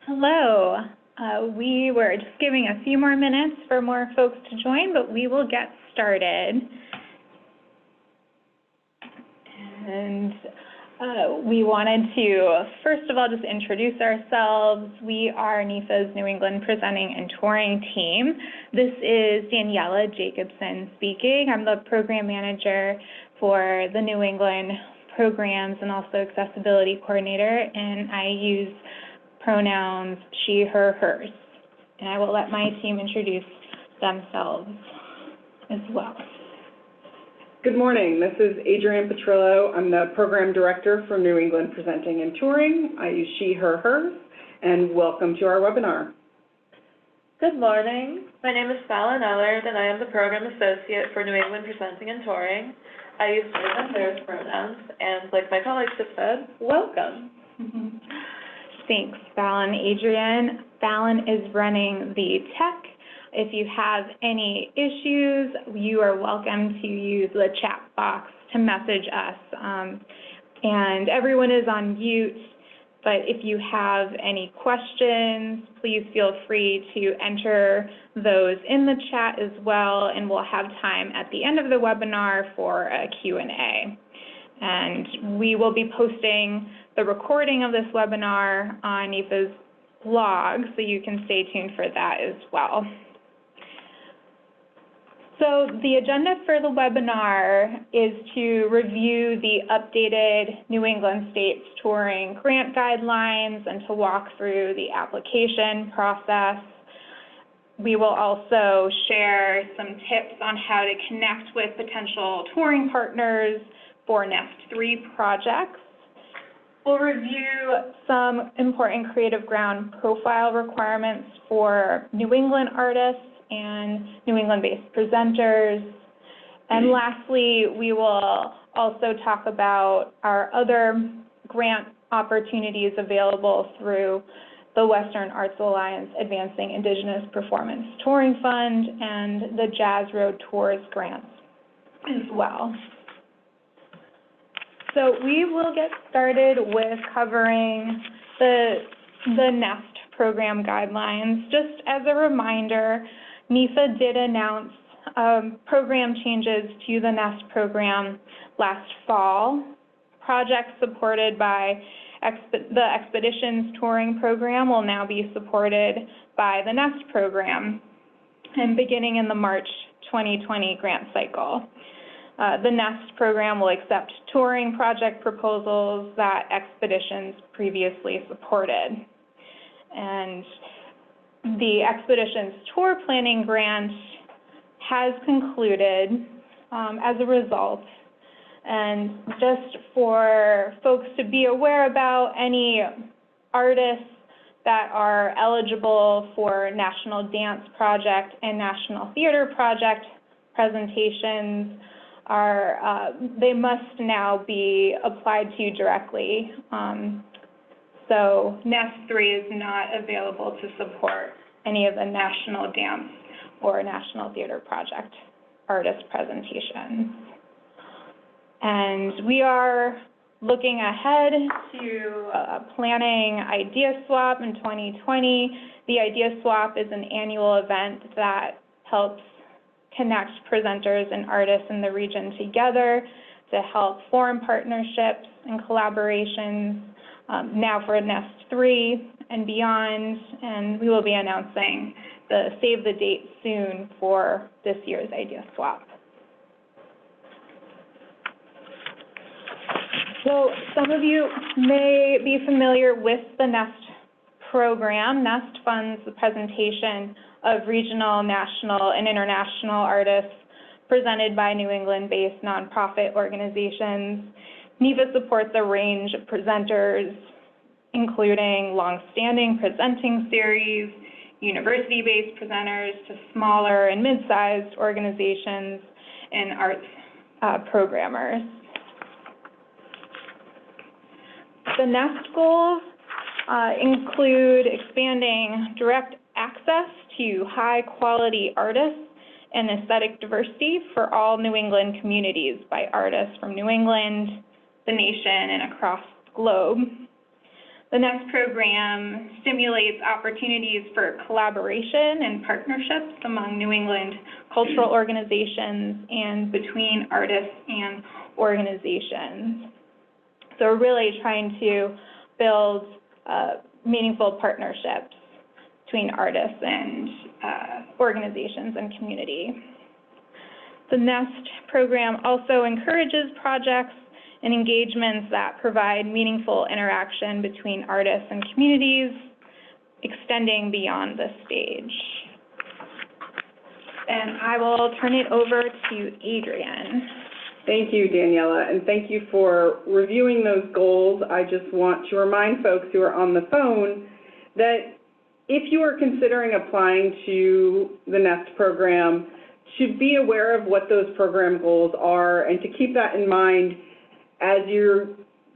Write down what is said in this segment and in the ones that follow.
Hello. We were just giving a few more minutes for more folks to join, but we will get started. And we wanted to, first of all, just introduce ourselves. We are NEFA's New England Presenting and Touring team. This is Daniela Jacobson speaking. I'm the program manager for the New England programs and also accessibility coordinator, and I use pronouns she, her, hers. And I will let my team introduce themselves as well. Good morning. This is Adrienne Petrillo. I'm the program director for New England Presenting and Touring. I use she, her, hers, and welcome to our webinar. Good morning. My name is Fallon Ellard, and I am the program associate for New England Presenting and Touring. I use hers and theirs pronouns, and like my colleagues have said, welcome. Thanks, Fallon. Adrienne. Fallon is running the tech. If you have any issues, you are welcome to use the chat box to message us. And everyone is on mute, but if you have any questions, please feel free to enter those in the chat as well, and we'll have time at the end of the webinar for a Q&A. And we will be posting the recording of this webinar on NEFA's blog, so you can stay tuned for that as well. So the agenda for the webinar is to review the updated New England States Touring Grant Guidelines and to walk through the application process. We will also share some tips on how to connect with potential touring partners for Nest 3 projects. We'll review some important Creative Ground profile requirements for New England artists and New England-based presenters. And lastly, we will also talk about our other grant opportunities available through the Western Arts Alliance Advancing Indigenous Performance Touring Fund and the Jazz Road Tours grants as well. So we will get started with covering the NEST program guidelines. Just as a reminder, NEFA did announce program changes to the NEST program last fall. Projects supported by the Expeditions Touring Program will now be supported by the NEST program, and beginning in the March 2020 grant cycle. The NEST program will accept touring project proposals that Expeditions previously supported. And the Expeditions Tour Planning Grant has concluded as a result. And just for folks to be aware about, any artists that are eligible for National Dance Project and National Theater Project presentations they must now be applied to directly. So Nest 3 is not available to support any of the National Dance or National Theater Project artist presentations. And we are looking ahead to planning Idea Swap in 2020. The Idea Swap is an annual event that helps connect presenters and artists in the region together to help form partnerships and collaborations now for Nest 3 and beyond, and we will be announcing the save the date soon for this year's Idea Swap. So some of you may be familiar with the NEST program. NEST funds the presentation of regional, national, and international artists presented by New England-based nonprofit organizations. NEFA supports a range of presenters, including long-standing presenting series, university-based presenters, to smaller and mid-sized organizations and arts programmers. The NEST goals include expanding direct access to high-quality artists and aesthetic diversity for all New England communities by artists from New England, the nation, and across the globe. The NEST program stimulates opportunities for collaboration and partnerships among New England cultural organizations and between artists and organizations. So we're really trying to build meaningful partnerships between artists and organizations and community. The NEST program also encourages projects and engagements that provide meaningful interaction between artists and communities, extending beyond the stage. And I will turn it over to Adrienne. Thank you, Daniela, and thank you for reviewing those goals. I just want to remind folks who are on the phone that if you are considering applying to the NEST program, to be aware of what those program goals are and to keep that in mind as you're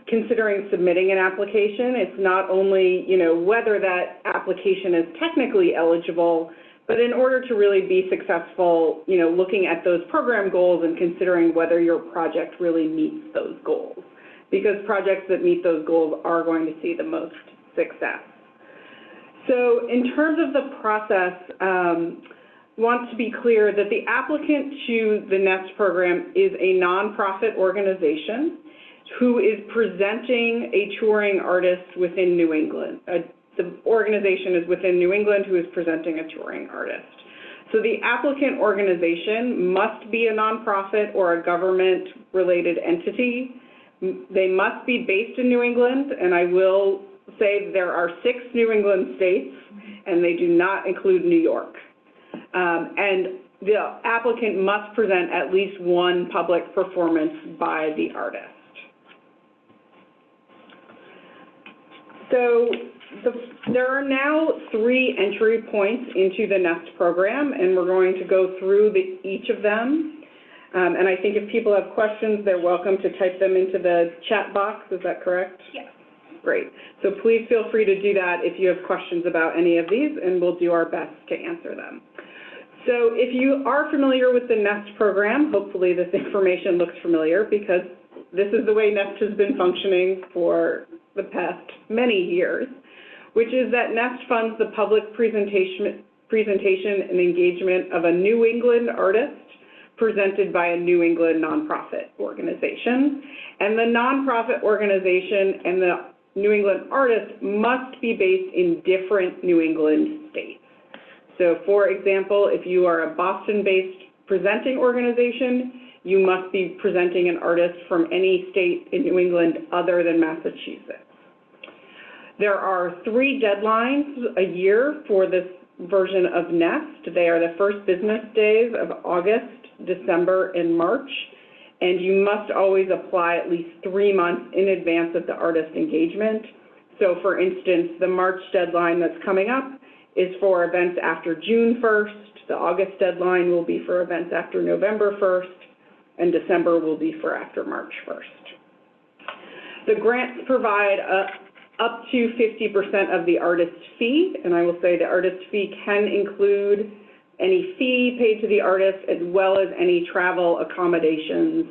considering submitting an application. It's not only, whether that application is technically eligible, but in order to really be successful, looking at those program goals and considering whether your project really meets those goals, because projects that meet those goals are going to see the most success. So in terms of the process, want to be clear that the applicant to the NEST program is a nonprofit organization who is presenting a touring artist within New England. The organization is within New England who is presenting a touring artist. So the applicant organization must be a nonprofit or a government-related entity. They must be based in New England, and I will say there are 6 New England states, and they do not include New York. And the applicant must present at least one public performance by the artist. So there are now 3 entry points into the NEST program, and we're going to go through each of them. And I think if people have questions, they're welcome to type them into the chat box. Is that correct? Yes. Great. So please feel free to do that if you have questions about any of these, and we'll do our best to answer them. So if you are familiar with the NEST program, hopefully this information looks familiar, because this is the way NEST has been functioning for the past many years, which is that NEST funds the public presentation and engagement of a New England artist presented by a New England nonprofit organization. And the nonprofit organization and the New England artist must be based in different New England states. So for example, if you are a Boston-based presenting organization, you must be presenting an artist from any state in New England other than Massachusetts. There are 3 deadlines a year for this version of NEST. They are the first business days of August, December, and March, and you must always apply at least 3 months in advance of the artist engagement. So for instance, the March deadline that's coming up is for events after June 1st, the August deadline will be for events after November 1st, and December will be for after March 1st. The grants provide up to 50% of the artist's fee, and I will say the artist fee can include any fee paid to the artist as well as any travel accommodations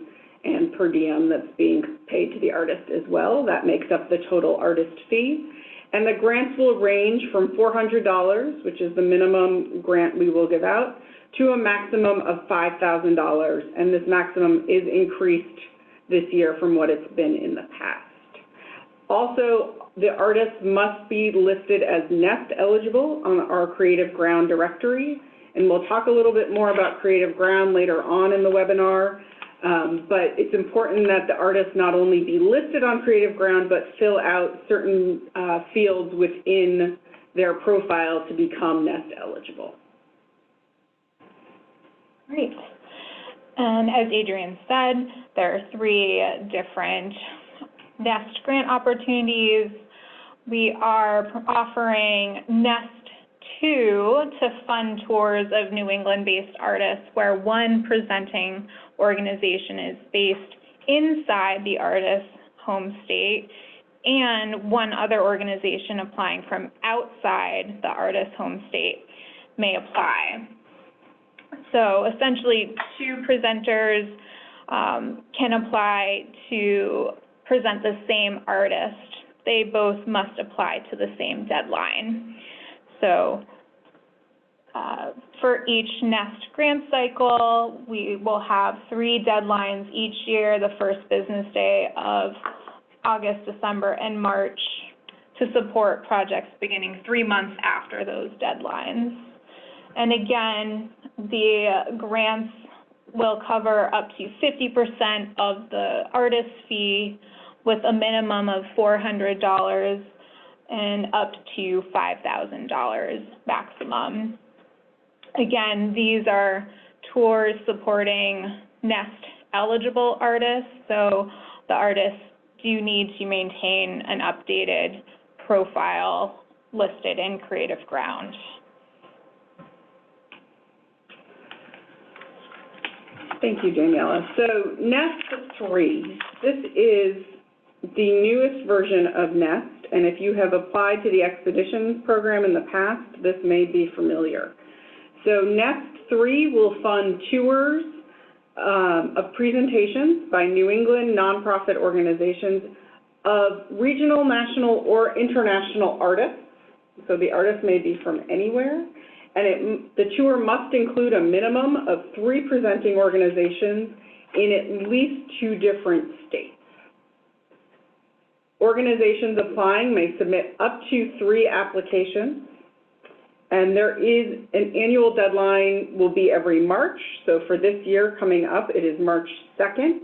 and per diem that's being paid to the artist as well. That makes up the total artist fee. And the grants will range from $400, which is the minimum grant we will give out, to a maximum of $5,000, and this maximum is increased this year from what it's been in the past. Also, the artist must be listed as NEST eligible on our Creative Ground directory, and we'll talk a little bit more about Creative Ground later on in the webinar, but it's important that the artist not only be listed on Creative Ground, but fill out certain fields within their profile to become NEST eligible. Great. And as Adrienne said, there are 3 different NEST grant opportunities. We are offering NEST 2 to fund tours of New England-based artists where one presenting organization is based inside the artist's home state and one other organization applying from outside the artist's home state may apply. So essentially 2 presenters can apply to present the same artist they both must apply to the same deadline. So for each NEST grant cycle, we will have 3 deadlines each year, the first business day of August, December, and March, to support projects beginning 3 months after those deadlines. And again, the grants will cover up to 50% of the artist fee with a minimum of $400 and up to $5,000 maximum. Again, these are tours supporting NEST eligible artists, so the artists do need to maintain an updated profile listed in Creative Ground. Thank you, Daniela. So NEST 3, this is the newest version of NEST, and if you have applied to the Expeditions program in the past, this may be familiar. So NEST 3 will fund tours of presentations by New England nonprofit organizations of regional, national, or international artists. So the artists may be from anywhere. And the tour must include a minimum of 3 presenting organizations in at least 2 different states. Organizations applying may submit up to 3 applications. And there is an annual deadline, will be every March. So for this year coming up, it is March 2nd.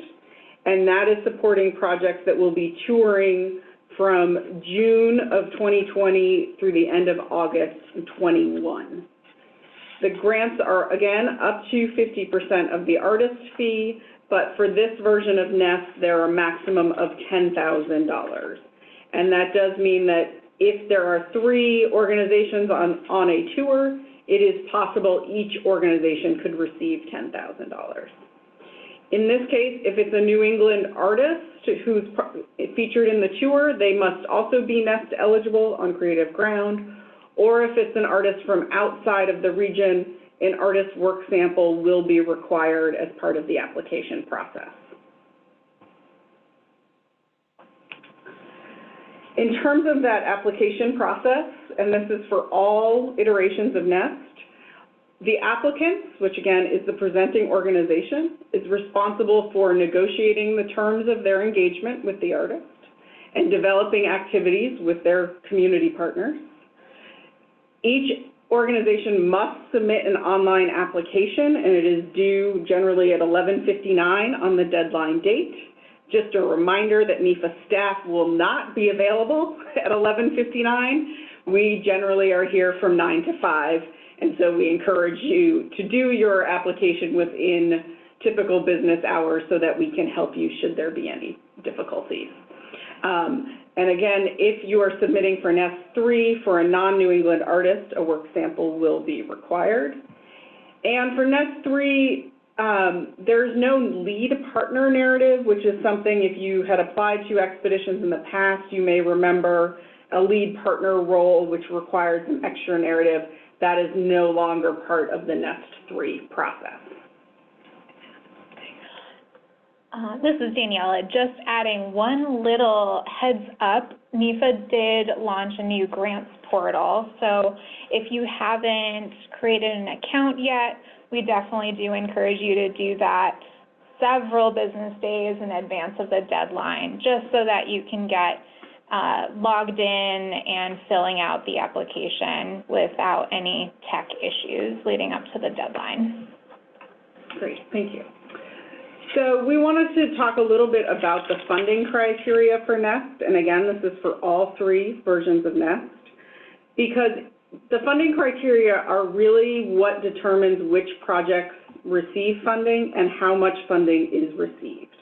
And that is supporting projects that will be touring from June of 2020 through the end of August 21. The grants are, again, up to 50% of the artist fee, but for this version of NEST, there are a maximum of $10,000. And that does mean that if there are 3 organizations on a tour, it is possible each organization could receive $10,000. In this case, if it's a New England artist who's featured in the tour, they must also be NEST eligible on Creative Ground, or if it's an artist from outside of the region, an artist work sample will be required as part of the application process. In terms of that application process, and this is for all iterations of NEST, the applicants, which again is the presenting organization, is responsible for negotiating the terms of their engagement with the artist and developing activities with their community partners. Each organization must submit an online application, and it is due generally at 11:59 on the deadline date. Just a reminder that NEFA staff will not be available at 11:59. We generally are here from 9 to 5, and so we encourage you to do your application within typical business hours so that we can help you should there be any difficulties. And again, if you are submitting for NEST 3 for a non-New England artist, a work sample will be required. And for NEST 3, there's no lead partner narrative, which is something if you had applied to Expeditions in the past, you may remember a lead partner role, which required some extra narrative. That is no longer part of the NEST 3 process. This is Daniela. Just adding one little heads up, NEFA did launch a new grants portal. So if you haven't created an account yet, we definitely do encourage you to do that several business days in advance of the deadline, just so that you can get logged in and filling out the application without any tech issues leading up to the deadline. Great, thank you. So we wanted to talk a little bit about the funding criteria for NEST, and again, this is for all 3 versions of NEST, because the funding criteria are really what determines which projects receive funding and how much funding is received.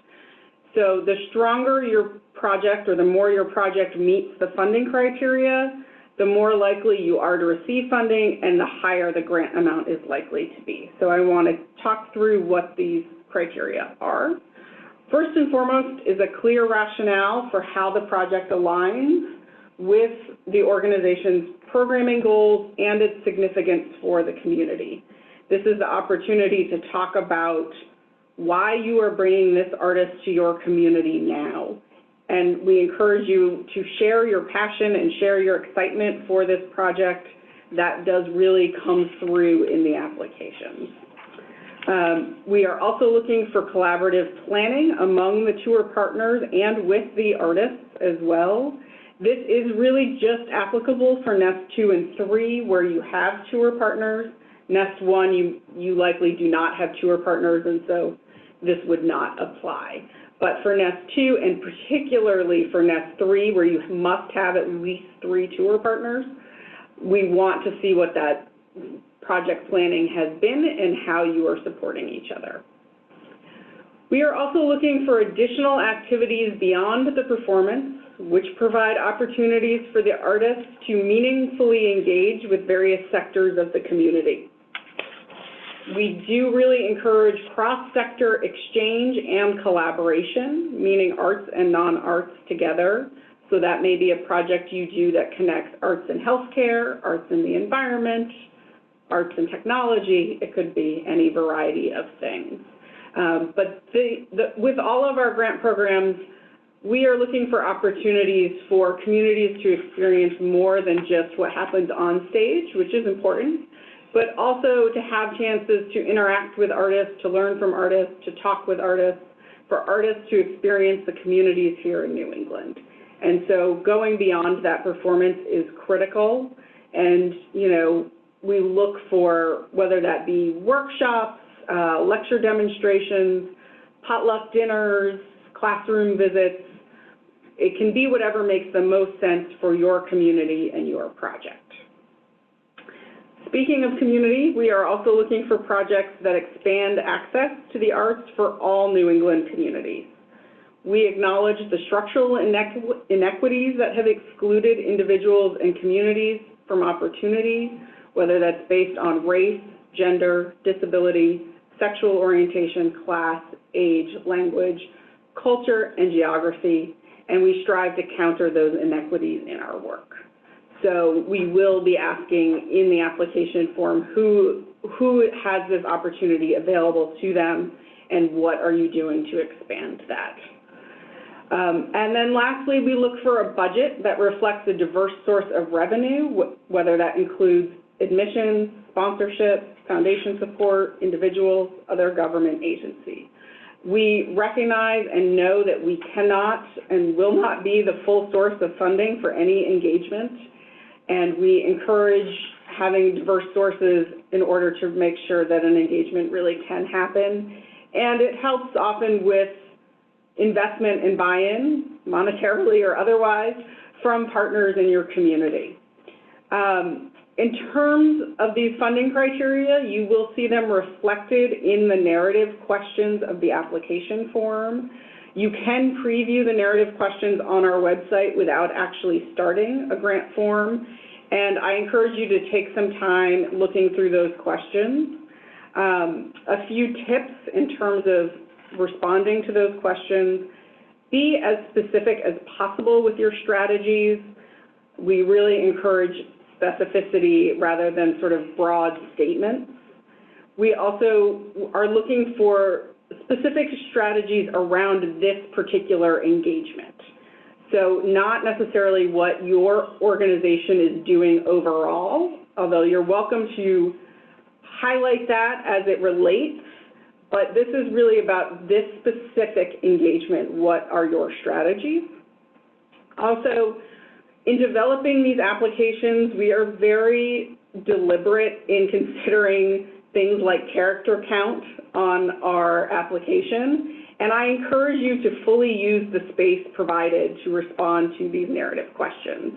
So the stronger your project or the more your project meets the funding criteria, the more likely you are to receive funding and the higher the grant amount is likely to be. So I want to talk through what these criteria are. First and foremost is a clear rationale for how the project aligns with the organization's programming goals and its significance for the community. This is the opportunity to talk about why you are bringing this artist to your community now. and we encourage you to share your passion and share your excitement for this project. That does really come through in the applications. We are also looking for collaborative planning among the tour partners and with the artists as well. This is really just applicable for Nest 2 and 3 where you have tour partners. Nest 1, you likely do not have tour partners, and so this would not apply. But for Nest 2, and particularly for Nest 3, where you must have at least 3 tour partners, we want to see what that project planning has been and how you are supporting each other. We are also looking for additional activities beyond the performance, which provide opportunities for the artists to meaningfully engage with various sectors of the community. We do really encourage cross-sector exchange and collaboration, meaning arts and non-arts together. So that may be a project you do that connects arts and healthcare, arts and the environment, arts and technology. It could be any variety of things. But with all of our grant programs, we are looking for opportunities for communities to experience more than just what happens on stage, which is important, but also to have chances to interact with artists, to learn from artists, to talk with artists, for artists to experience the communities here in New England. And so going beyond that performance is critical. And, you know, we look for whether that be workshops, lecture demonstrations, potluck dinners, classroom visits. It can be whatever makes the most sense for your community and your project. Speaking of community, we are also looking for projects that expand access to the arts for all New England communities. We acknowledge the structural inequities that have excluded individuals and communities from opportunity, whether that's based on race, gender, disability, sexual orientation, class, age, language, culture, and geography, and we strive to counter those inequities in our work. So we will be asking in the application form who has this opportunity available to them and what are you doing to expand that. And then lastly, we look for a budget that reflects a diverse source of revenue, whether that includes admissions, sponsorship, foundation support, individuals, other government agencies. We recognize and know that we cannot and will not be the full source of funding for any engagement, and we encourage having diverse sources in order to make sure that an engagement really can happen. And it helps often with investment and buy-in, monetarily or otherwise, from partners in your community. In terms of these funding criteria, you will see them reflected in the narrative questions of the application form. You can preview the narrative questions on our website without actually starting a grant form, and I encourage you to take some time looking through those questions. A few tips in terms of responding to those questions: be as specific as possible with your strategies. We really encourage specificity rather than sort of broad statements. We also are looking for specific strategies around this particular engagement. So not necessarily what your organization is doing overall, although you're welcome to highlight that as it relates, but this is really about this specific engagement. What are your strategies? Also, in developing these applications, we are very deliberate in considering things like character count on our application, and I encourage you to fully use the space provided to respond to these narrative questions.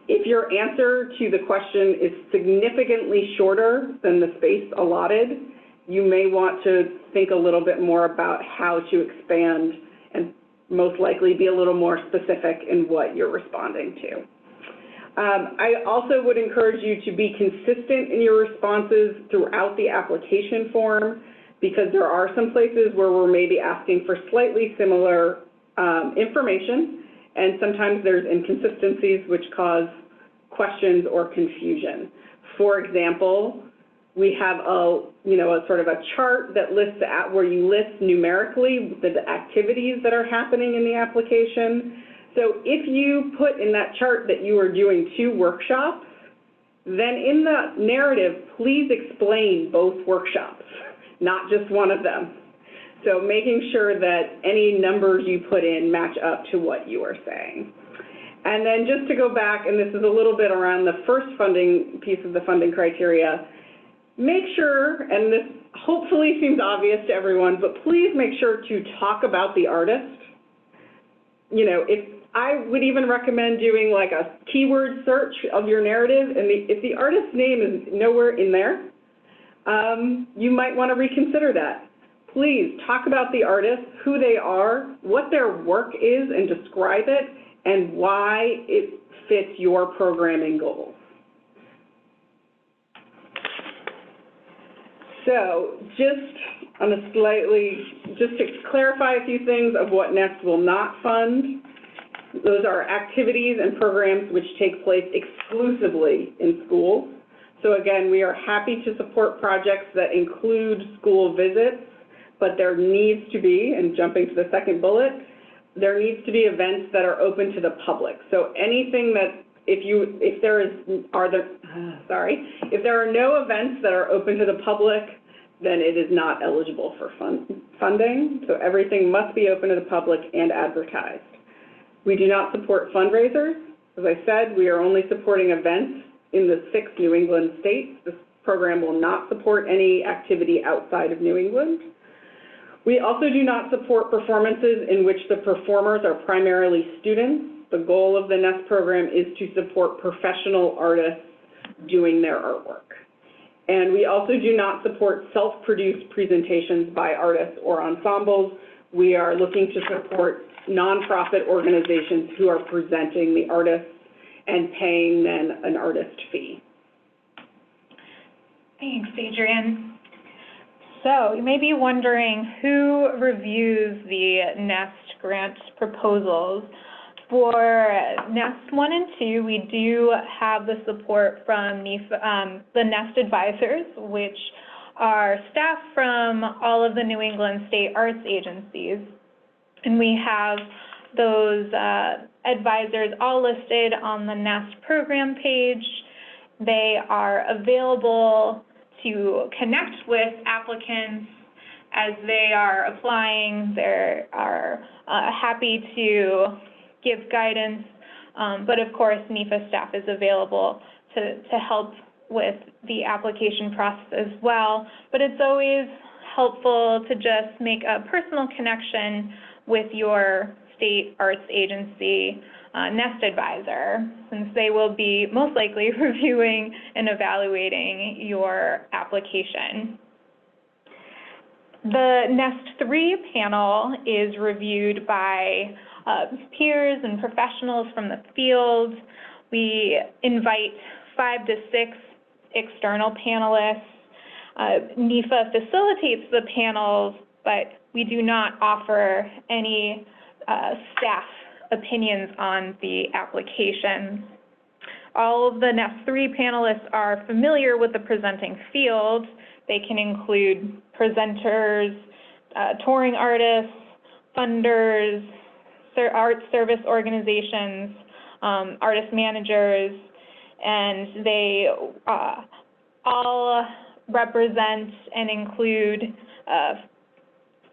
If your answer to the question is significantly shorter than the space allotted, you may want to think a little bit more about how to expand and most likely be a little more specific in what you're responding to. I also would encourage you to be consistent in your responses throughout the application form, because there are some places where we're maybe asking for slightly similar information, and sometimes there's inconsistencies which cause questions or confusion. For example, we have a sort of a chart that lists where you list numerically the activities that are happening in the application, So if you put in that chart that you are doing 2 workshops, then in the narrative, please explain both workshops, not just one of them. So making sure that any numbers you put in match up to what you are saying. And then just to go back, and this is a little bit around the first funding piece of the funding criteria, make sure, and this hopefully seems obvious to everyone, but please make sure to talk about the artist. You know, I would even recommend doing like a keyword search of your narrative, and if the artist's name is nowhere in there, you might want to reconsider that. Please talk about the artist, who they are, what their work is, and describe it, and why it fits your programming goals. So just on a just to clarify a few things of what NEST will not fund, those are activities and programs which take place exclusively in schools. So again, we are happy to support projects that include school visits, but there needs to be, and jumping to the second bullet, there needs to be events that are open to the public. So anything that, if there are no events that are open to the public, then it is not eligible for funding. So everything must be open to the public and advertised. We do not support fundraisers. As I said, we are only supporting events in the 6 New England states. This program will not support any activity outside of New England. We also do not support performances in which the performers are primarily students. The goal of the NEST program is to support professional artists doing their artwork. And we also do not support self-produced presentations by artists or ensembles. We are looking to support nonprofit organizations who are presenting the artists and paying then an artist fee. Thanks, Adrienne. So you may be wondering who reviews the NEST grant proposals. For NEST 1 and 2, we do have the support from the NEST advisors, which are staff from all of the New England state arts agencies. And we have those advisors all listed on the NEST program page. They are available to connect with applicants as they are applying. They are happy to give guidance, but of course NEFA staff is available to help with the application process as well. But it's always helpful to just make a personal connection with your state arts agency NEST advisor, since they will be most likely reviewing and evaluating your application. The NEST 3 panel is reviewed by peers and professionals from the field. We invite 5 to 6 external panelists. NEFA facilitates the panels, but we do not offer any staff opinions on the applications. All of the NEST 3 panelists are familiar with the presenting field. They can include presenters, touring artists, funders, art service organizations, artist managers, and they all represent and include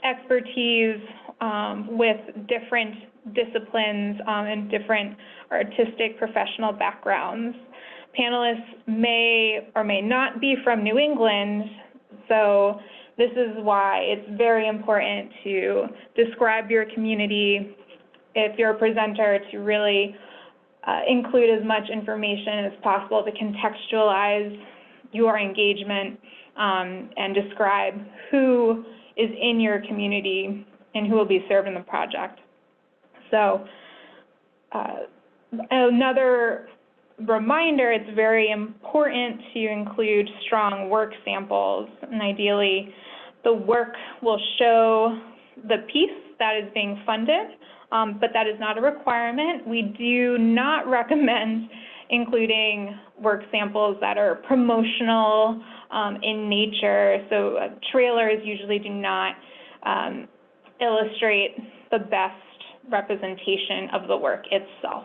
expertise with different disciplines and different artistic professional backgrounds. Panelists may or may not be from New England, so this is why it's very important to describe your community, if you're a presenter, to really include as much information as possible to contextualize your engagement and describe who is in your community and who will be served in the project. So another reminder, it's very important to include strong work samples, and ideally the work will show the piece that is being funded, but that is not a requirement. We do not recommend including work samples that are promotional in nature, so trailers usually do not illustrate the best representation of the work itself.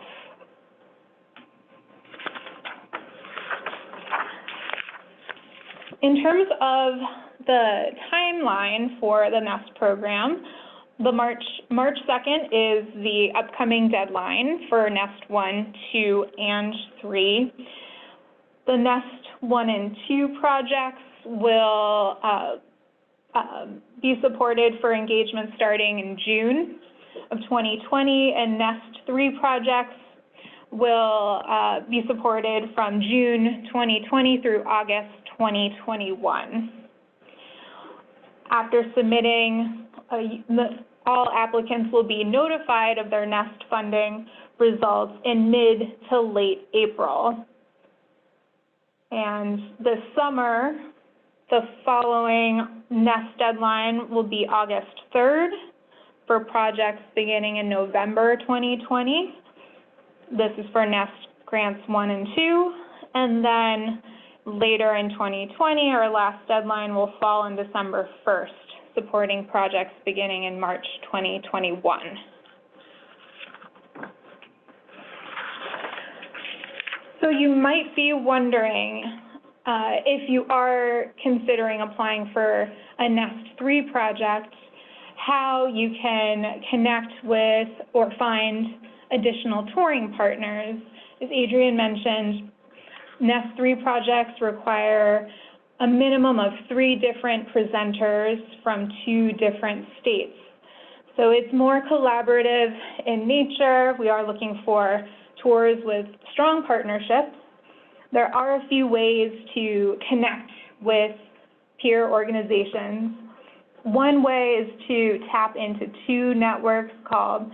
In terms of the timeline for the NEST program, the March 2nd is the upcoming deadline for NEST 1, 2, and 3. The NEST 1 and 2 projects will be supported for engagement starting in June of 2020, and NEST 3 projects will be supported from June 2020 through August 2021. After submitting, all applicants will be notified of their NEST funding results in mid to late April. And this summer, the following NEST deadline will be August 3rd for projects beginning in November 2020. This is for NEST grants 1 and 2, and then later in 2020, our last deadline will fall on December 1st, supporting projects beginning in March 2021. So you might be wondering if you are considering applying for a NEST 3 project, how you can connect with or find additional touring partners. As Adrian mentioned, NEST 3 projects require a minimum of 3 different presenters from 2 different states. So it's more collaborative in nature. We are looking for tours with strong partnerships. There are a few ways to connect with peer organizations. One way is to tap into 2 networks called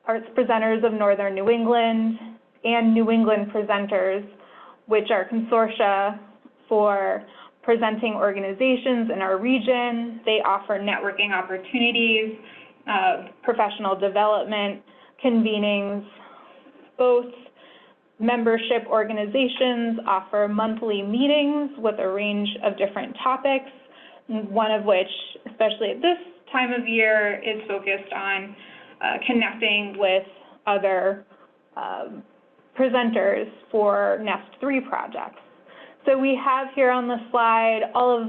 Arts Presenters of Northern New England and New England Presenters, which are consortia for presenting organizations in our region. They offer networking opportunities, professional development, convenings. Both membership organizations offer monthly meetings with a range of different topics, one of which, especially at this time of year, is focused on connecting with other presenters for NEST 3 projects. So we have here on the slide all of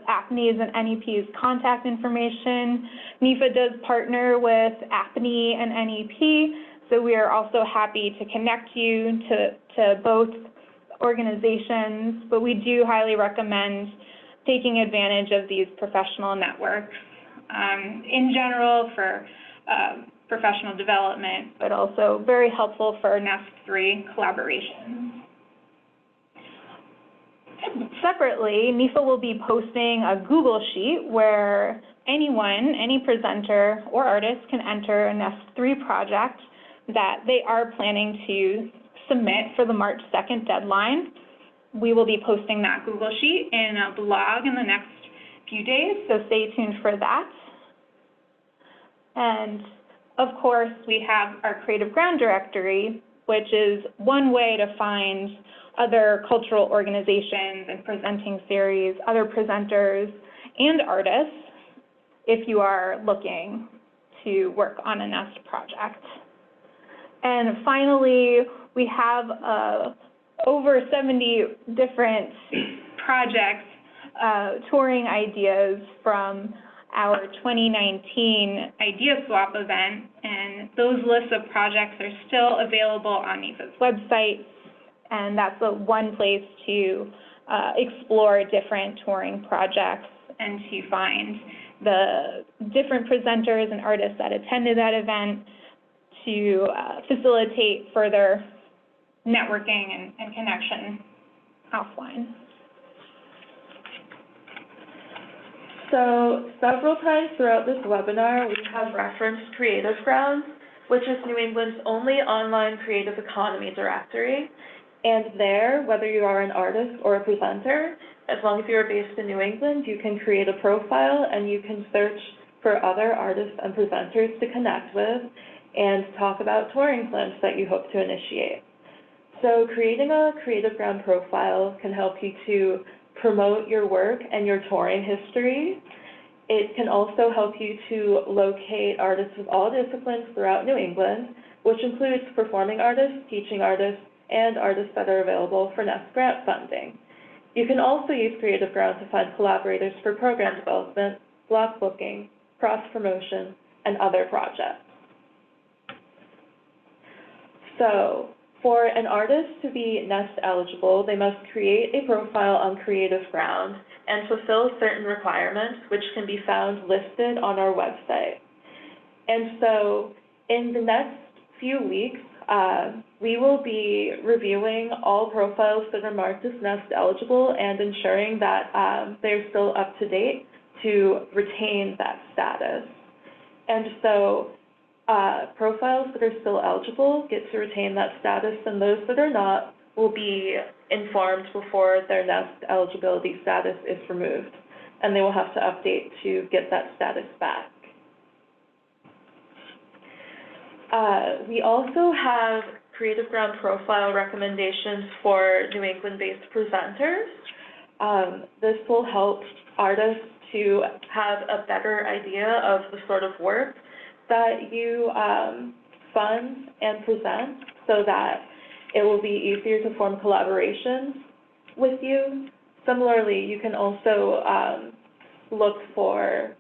APNI's and NEP's contact information. NEFA does partner with APNI and NEP, so we are also happy to connect you to both organizations, but we do highly recommend taking advantage of these professional networks in general for professional development, but also very helpful for NEST 3 collaborations. Separately, NEFA will be posting a Google Sheet where anyone, any presenter or artist can enter a NEST 3 project that they are planning to submit for the March 2nd deadline. We will be posting that Google Sheet in a blog in the next few days, so stay tuned for that. And of course, we have our Creative Ground Directory, which is one way to find other cultural organizations and presenting series, other presenters and artists, if you are looking to work on a NEST project. And finally, we have over 70 different projects, touring ideas from our 2019 Idea Swap event, and those lists of projects are still available on NEFA's website, and that's one place to explore different touring projects and to find the different presenters and artists that attended that event to facilitate further networking and connection offline. So several times throughout this webinar, we have referenced Creative Ground, which is New England's only online creative economy directory. And there, whether you are an artist or a presenter, as long as you are based in New England, you can create a profile and you can search for other artists and presenters to connect with and talk about touring plans that you hope to initiate. So creating a Creative Ground profile can help you to promote your work and your touring history. It can also help you to locate artists of all disciplines throughout New England, which includes performing artists, teaching artists, and artists that are available for NEST grant funding. You can also use Creative Ground to find collaborators for program development, block booking, cross-promotion, and other projects. So, for an artist to be NEST eligible, they must create a profile on Creative Ground and fulfill certain requirements, which can be found listed on our website. And so, in the next few weeks, we will be reviewing all profiles that are marked as NEST eligible and ensuring that they're still up to date to retain that status. And so, profiles that are still eligible get to retain that status, and those that are not will be informed before their NEST eligibility status is removed, and they will have to update to get that status back. We also have Creative Ground profile recommendations for New England-based presenters. This will help artists to have a better idea of the sort of work that you fund and present so that it will be easier to form collaborations with you. Similarly, you can also look for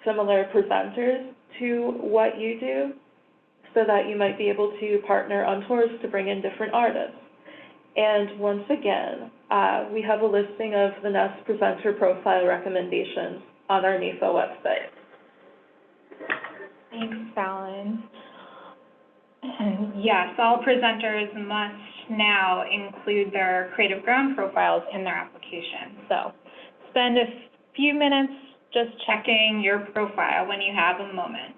similar presenters to what you do so that you might be able to partner on tours to bring in different artists. And once again, we have a listing of the NEST presenter profile recommendations on our NEFA website. Thanks, Fallon. And yes, all presenters must now include their Creative Ground profiles in their application. So spend a few minutes just checking your profile when you have a moment.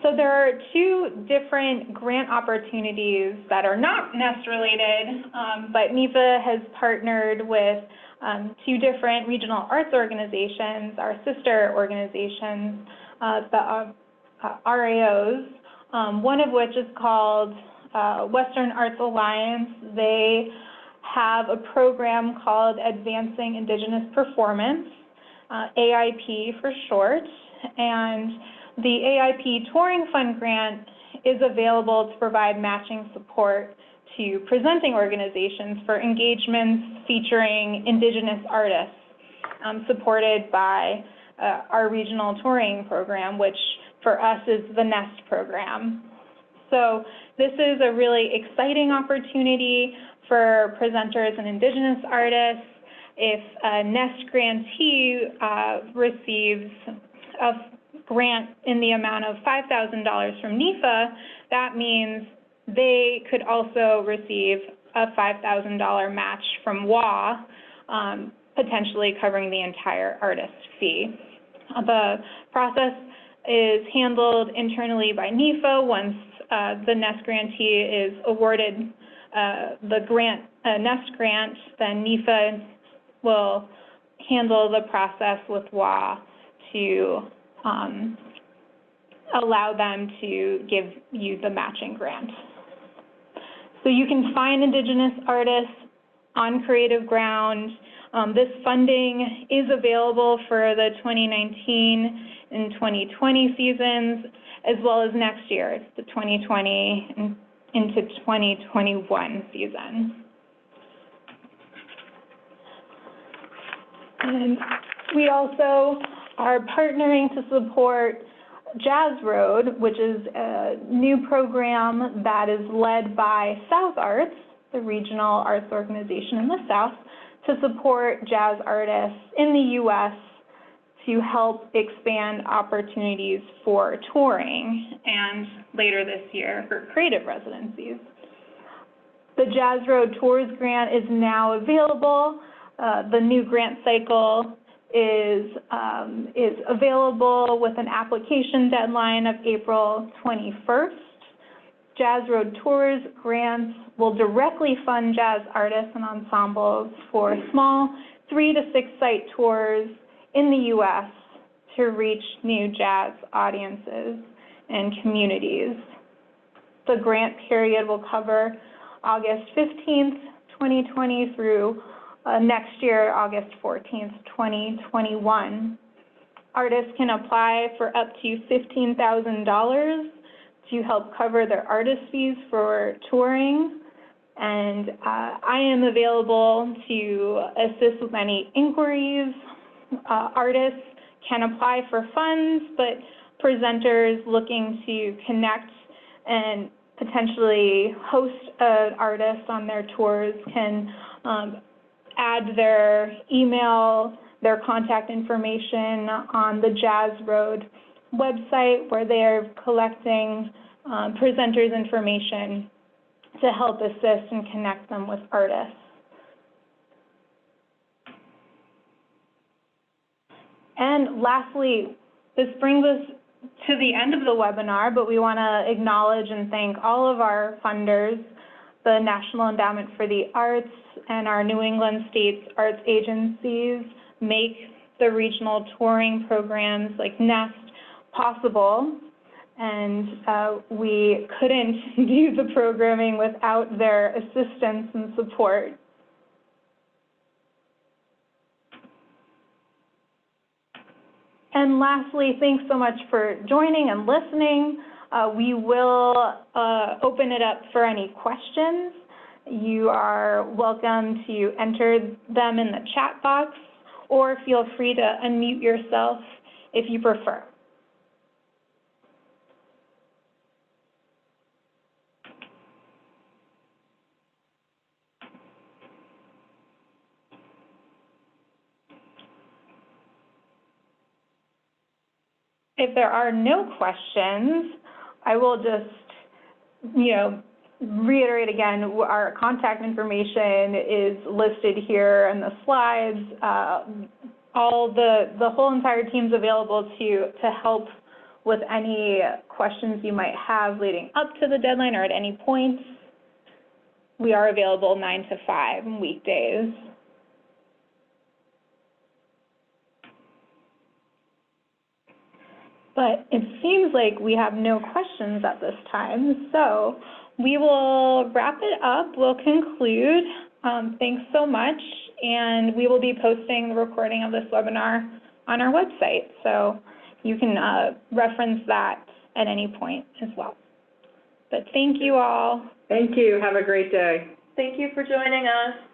So there are two different grant opportunities that are not NEST related, but NEFA has partnered with two different regional arts organizations, our sister organizations, the RAOs, one of which is called Western Arts Alliance. They have a program called Advancing Indigenous Performance, AIP for short, and the AIP Touring Fund grant is available to provide matching support to presenting organizations for engagements featuring Indigenous artists, supported by our regional touring program, which for us is the NEST program. So this is a really exciting opportunity for presenters and Indigenous artists. If a NEST grantee receives a grant in the amount of $5,000 from NEFA, that means they could also receive a $5,000 match from WA, potentially covering the entire artist fee. The process is handled internally by NEFA. Once the NEST grantee is awarded the grant, NEST grant, then NEFA will handle the process with WA to allow them to give you the matching grant. So you can find Indigenous artists on Creative Ground. This funding is available for the 2019 and 2020 seasons, as well as next year. It's the 2020 and into 2021 season. And we also are partnering to support Jazz Road, which is a new program that is led by South Arts, the regional arts organization in the South, to support jazz artists in the U.S. to help expand opportunities for touring and later this year for creative residencies. The Jazz Road Tours grant is now available. The new grant cycle is available with an application deadline of April 21st. Jazz Road Tours grants will directly fund jazz artists and ensembles for small 3 to 6 site tours in the U.S. to reach new jazz audiences and communities. The grant period will cover August 15th, 2020 through next year, August 14th, 2021. Artists can apply for up to $15,000 to help cover their artist fees for touring. And I am available to assist with any inquiries. Artists can apply for funds, but presenters looking to connect and potentially host an artist on their tours can add their email, their contact information on the Jazz Road website, where they are collecting presenters' information to help assist and connect them with artists. And lastly, this brings us to the end of the webinar, but we want to acknowledge and thank all of our funders, the National Endowment for the Arts and our New England States arts agencies make the regional touring programs like NEST possible. And we couldn't do the programming without their assistance and support. And lastly, thanks so much for joining and listening. We will open it up for any questions. You are welcome to enter them in the chat box, or feel free to unmute yourself if you prefer. If there are no questions, I will just, reiterate again, our contact information is listed here in the slides. The whole entire team's available to help with any questions you might have leading up to the deadline or at any point. We are available 9 to 5 on weekdays. But it seems like we have no questions at this time, so we will wrap it up. We'll conclude. Thanks so much, and we will be posting the recording of this webinar on our website, so you can reference that at any point as well. But thank you all. Thank you. Have a great day. Thank you for joining us.